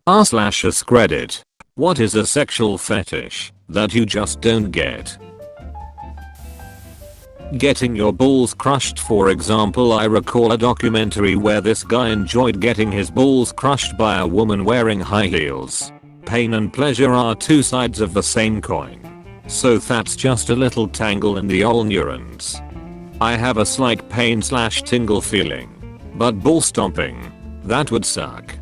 r/AskReddit. What is a sexual fetish that you just don't get? Getting your balls crushed, for example. I recall a documentary where this guy enjoyed getting his balls crushed by a woman wearing high heels. Pain and pleasure are two sides of the same coin. So that's just a little tangle in the ol' neurons. I have a slight pain/tingle feeling. But ball stomping? That would suck.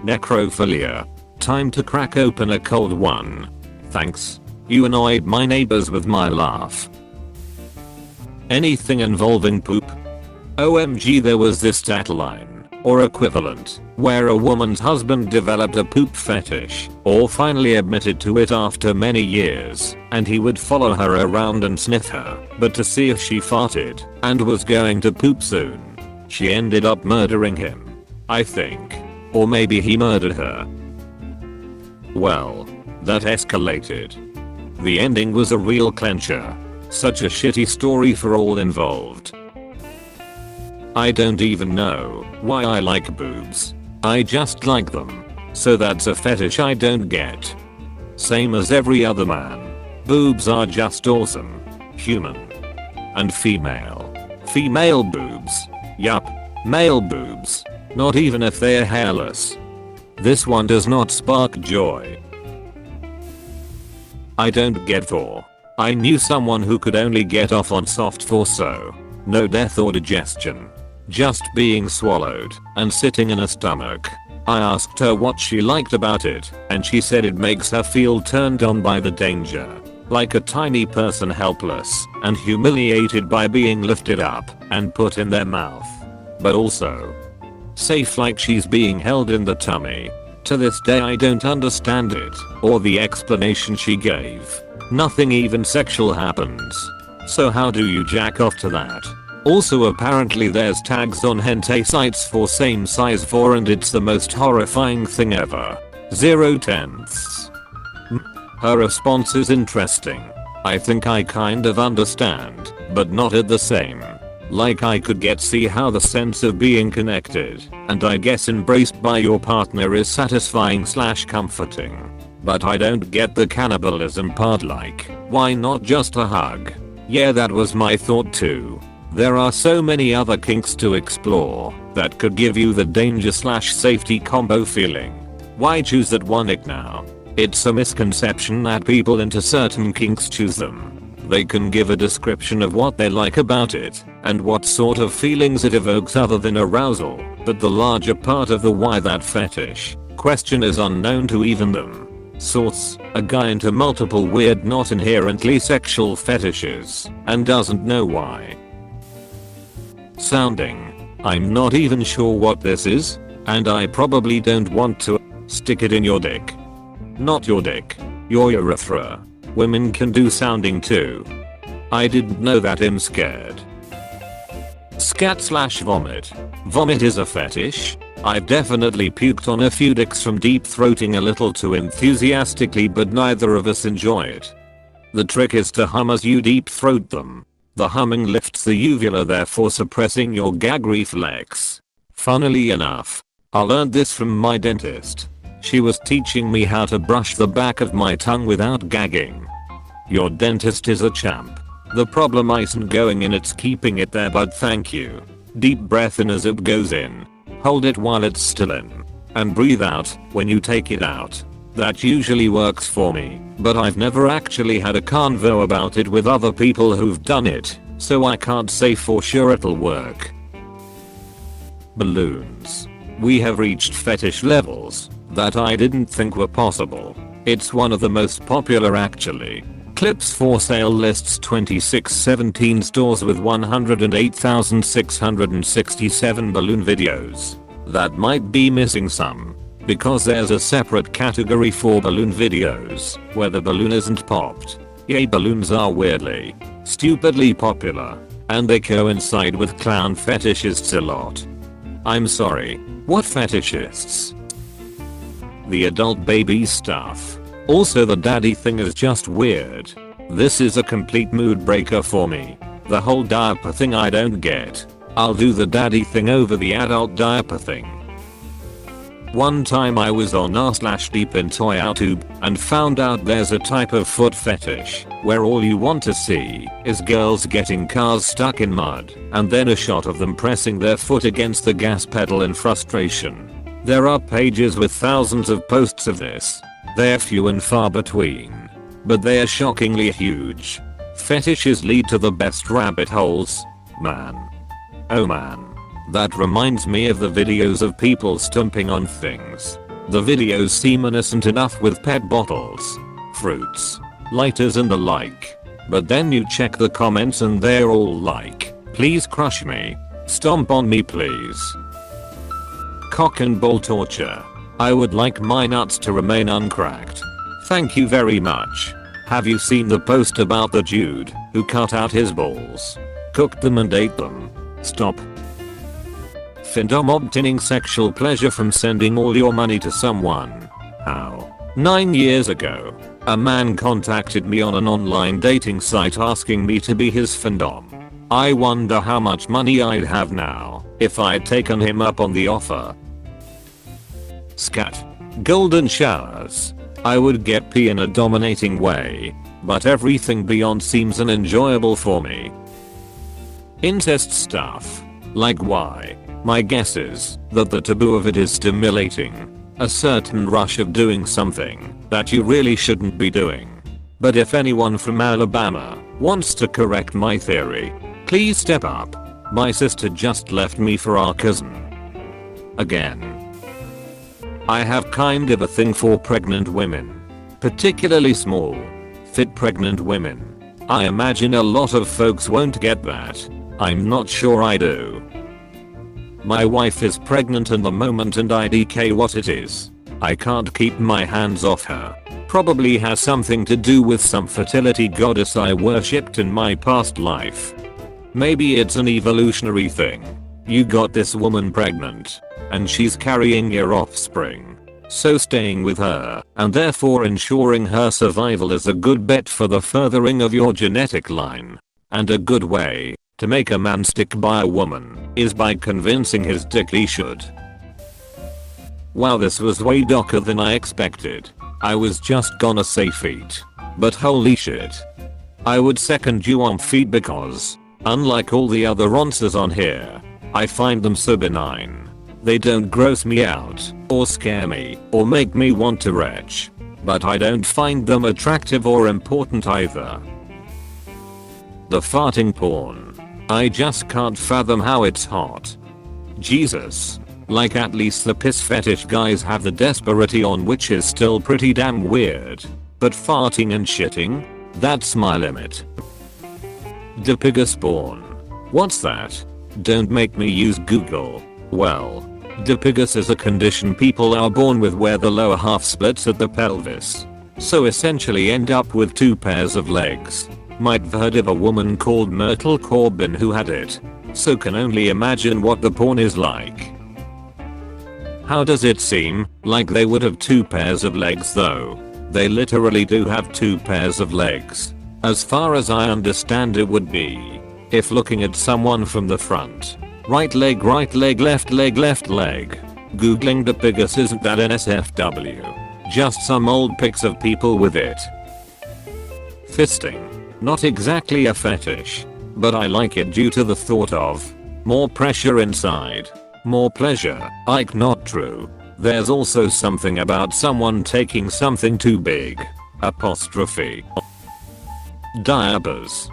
Necrophilia. Time to crack open a cold one. Thanks. You annoyed my neighbors with my laugh. Anything involving poop? OMG, there was this stat line, or equivalent, where a woman's husband developed a poop fetish, or finally admitted to it after many years, and he would follow her around and sniff her, but to see if she farted, and was going to poop soon. She ended up murdering him, I think. Or maybe he murdered her. Well, that escalated. The ending was a real clencher. Such a shitty story for all involved. I don't even know why I like boobs. I just like them. So that's a fetish I don't get. Same as every other man. Boobs are just awesome. Human. And female. Female boobs. Yup. Male boobs. Not even if they're hairless. This one does not spark joy. I don't get for. I knew someone who could only get off on soft torso. No death or digestion. Just being swallowed and sitting in a stomach. I asked her what she liked about it, and she said it makes her feel turned on by the danger. Like a tiny person helpless and humiliated by being lifted up and put in their mouth. But also safe, like she's being held in the tummy. To this day I don't understand it, or the explanation she gave. Nothing even sexual happens. So how do you jack off to that? Also, apparently there's tags on hentai sites for same size for, and it's the most horrifying thing ever. 0/10. Her response is interesting. I think I kind of understand, but not at the same. Like I could see how the sense of being connected, and I guess embraced by your partner is satisfying/comforting. But I don't get the cannibalism part. Like, why not just a hug? Yeah, that was my thought too. There are so many other kinks to explore that could give you the danger/safety combo feeling. Why choose that one ick now? It's a misconception that people into certain kinks choose them. They can give a description of what they like about it and what sort of feelings it evokes other than arousal, but the larger part of the why that fetish question is unknown to even them. Source: a guy into multiple weird, not inherently sexual fetishes and doesn't know why. Sounding: I'm not even sure what this is, and I probably don't want to stick it in your dick. Not your dick. Your urethra. Women can do sounding too. I didn't know that. I'm scared. Scat/vomit. Vomit is a fetish. I've definitely puked on a few dicks from deep throating a little too enthusiastically, but neither of us enjoy it. The trick is to hum as you deep throat them. The humming lifts the uvula, therefore suppressing your gag reflex. Funnily enough, I learned this from my dentist. She was teaching me how to brush the back of my tongue without gagging. Your dentist is a champ. The problem isn't going in, it's keeping it there, but thank you. Deep breath in as it goes in. Hold it while it's still in. And breathe out when you take it out. That usually works for me, but I've never actually had a convo about it with other people who've done it, so I can't say for sure it'll work. Balloons. We have reached fetish levels that I didn't think were possible. It's one of the most popular actually. Clips for Sale lists 2617 stores with 108,667 balloon videos. That might be missing some, because there's a separate category for balloon videos where the balloon isn't popped. Yay, balloons are weirdly, stupidly popular, and they coincide with clown fetishists a lot. I'm sorry, what fetishists? The adult baby stuff. Also, the daddy thing is just weird. This is a complete mood breaker for me. The whole diaper thing I don't get. I'll do the daddy thing over the adult diaper thing. One time I was on r/deep in ToyTube and found out there's a type of foot fetish where all you want to see is girls getting cars stuck in mud and then a shot of them pressing their foot against the gas pedal in frustration. There are pages with thousands of posts of this. They're few and far between, but they are shockingly huge. Fetishes lead to the best rabbit holes. Man. Oh man. That reminds me of the videos of people stomping on things. The videos seem innocent enough with pet bottles, fruits, lighters and the like. But then you check the comments and they're all like, please crush me. Stomp on me please. Cock and ball torture. I would like my nuts to remain uncracked. Thank you very much. Have you seen the post about the dude who cut out his balls, cooked them and ate them? Stop. Findom obtaining sexual pleasure from sending all your money to someone. How? 9 years ago, a man contacted me on an online dating site asking me to be his findom. I wonder how much money I'd have now if I'd taken him up on the offer. Scat. Golden showers. I would get pee in a dominating way, but everything beyond seems unenjoyable for me. Incest stuff. Like why? My guess is that the taboo of it is stimulating a certain rush of doing something that you really shouldn't be doing. But if anyone from Alabama wants to correct my theory, please step up. My sister just left me for our cousin. Again. I have kind of a thing for pregnant women. Particularly small, fit pregnant women. I imagine a lot of folks won't get that. I'm not sure I do. My wife is pregnant in the moment and I DK what it is. I can't keep my hands off her. Probably has something to do with some fertility goddess I worshipped in my past life. Maybe it's an evolutionary thing. You got this woman pregnant, and she's carrying your offspring. So staying with her, and therefore ensuring her survival is a good bet for the furthering of your genetic line. And a good way to make a man stick by a woman is by convincing his dick he should. Wow, this was way darker than I expected. I was just gonna say feet. But holy shit. I would second you on feet because, unlike all the other answers on here, I find them so benign. They don't gross me out, or scare me, or make me want to retch. But I don't find them attractive or important either. The farting porn. I just can't fathom how it's hot. Jesus. Like at least the piss fetish guys have the desperity on, which is still pretty damn weird. But farting and shitting? That's my limit. Dipigus porn. What's that? Don't make me use Google. Well, dipigus is a condition people are born with where the lower half splits at the pelvis. So essentially end up with 2 pairs of legs. Might have heard of a woman called Myrtle Corbin who had it. So can only imagine what the porn is like. How does it seem like they would have 2 pairs of legs though? They literally do have 2 pairs of legs. As far as I understand it would be, if looking at someone from the front. Right leg, left leg, left leg. Googling dipigus isn't that NSFW. Just some old pics of people with it. Fisting. Not exactly a fetish, but I like it due to the thought of more pressure inside, more pleasure. Ike, not true. There's also something about someone taking something too big. Apostrophe. Diapers.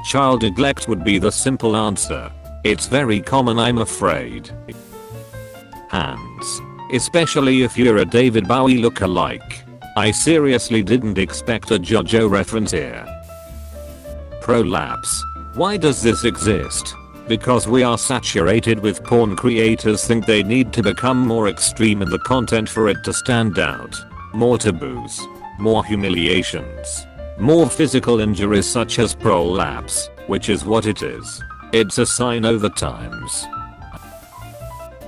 Child neglect would be the simple answer. It's very common, I'm afraid. Hands. Especially if you're a David Bowie lookalike. I seriously didn't expect a JoJo reference here. Prolapse. Why does this exist? Because we are saturated with porn. Creators think they need to become more extreme in the content for it to stand out. More taboos. More humiliations. More physical injuries such as prolapse, which is what it is. It's a sign of the times.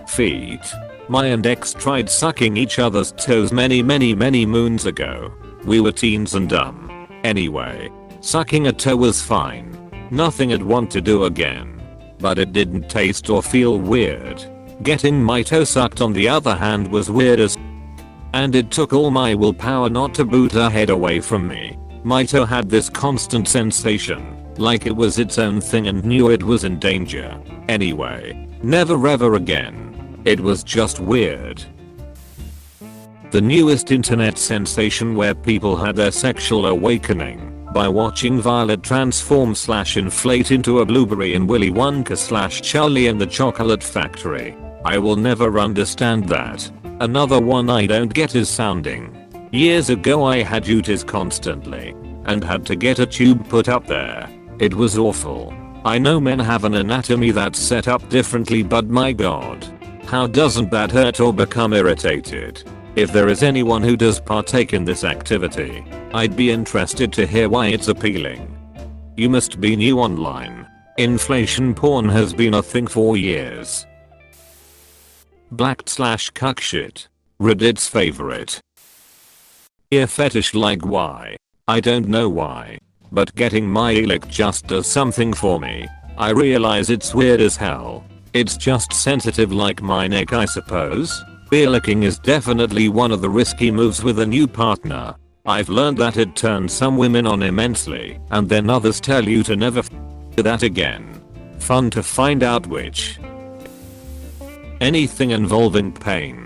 Feet. My and ex tried sucking each other's toes many moons ago. We were teens and dumb. Anyway, sucking a toe was fine. Nothing I'd want to do again. But it didn't taste or feel weird. Getting my toe sucked on the other hand was weird as, and it took all my willpower not to boot her head away from me. My toe had this constant sensation, like it was its own thing and knew it was in danger. Anyway, never ever again. It was just weird. The newest internet sensation where people had their sexual awakening by watching Violet transform/inflate into a blueberry in Willy Wonka/Charlie and the Chocolate Factory. I will never understand that. Another one I don't get is sounding. Years ago I had utis constantly and had to get a tube put up there. It was awful. I know men have an anatomy that's set up differently, but my god. How doesn't that hurt or become irritated? If there is anyone who does partake in this activity, I'd be interested to hear why it's appealing. You must be new online. Inflation porn has been a thing for years. Black/cuck shit. Reddit's favorite. Ear fetish, like why? I don't know why. But getting my ear licked just does something for me. I realize it's weird as hell. It's just sensitive like my neck, I suppose. Ear licking is definitely one of the risky moves with a new partner. I've learned that it turns some women on immensely, and then others tell you to never do that again. Fun to find out which. Anything involving pain.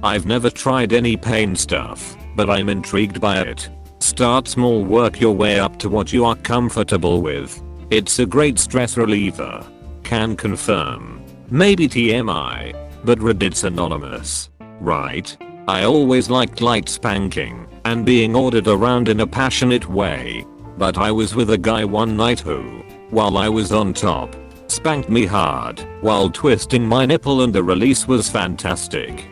I've never tried any pain stuff, but I'm intrigued by it. Start small, work your way up to what you are comfortable with. It's a great stress reliever. Can confirm. Maybe TMI, but Reddit's anonymous. Right? I always liked light spanking and being ordered around in a passionate way. But I was with a guy one night who, while I was on top, spanked me hard while twisting my nipple, and the release was fantastic.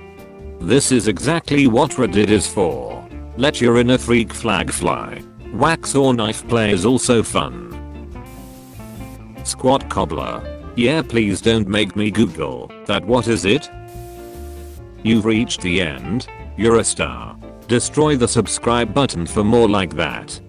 This is exactly what Reddit is for. Let your inner freak flag fly. Wax or knife play is also fun. Squat cobbler. Yeah, please don't make me Google that. What is it? You've reached the end. You're a star. Destroy the subscribe button for more like that.